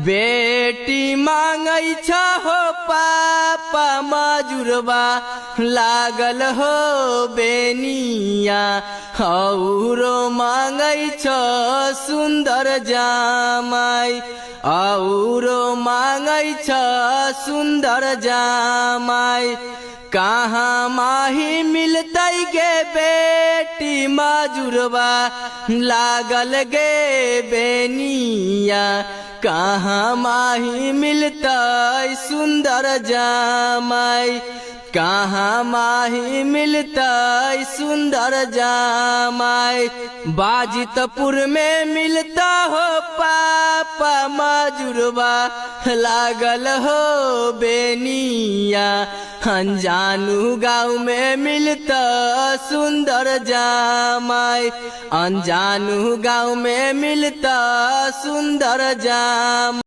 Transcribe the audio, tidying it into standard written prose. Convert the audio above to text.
बेटी मांगै छ हो पापा मजुरबा लागल हो बेनिया औरो मांगै छ सुन्दर जामाई औरो मांगै छ सुन्दर जामाई कहाँ माही मिलतै गे बेटी मजुरबा लागल गे बेनिया कहाँ माही मिलतै सुन्दर जामाई कहाँ माही मिलतै सुन्दर जामाई बाजितपुर में मिलता हो पापा मजुरबा लागल हो बेनिया अनजानू गाँव में मिलता सुन्दर जामाई अनजानू गाँव में मिलता सुन्दर जामाई।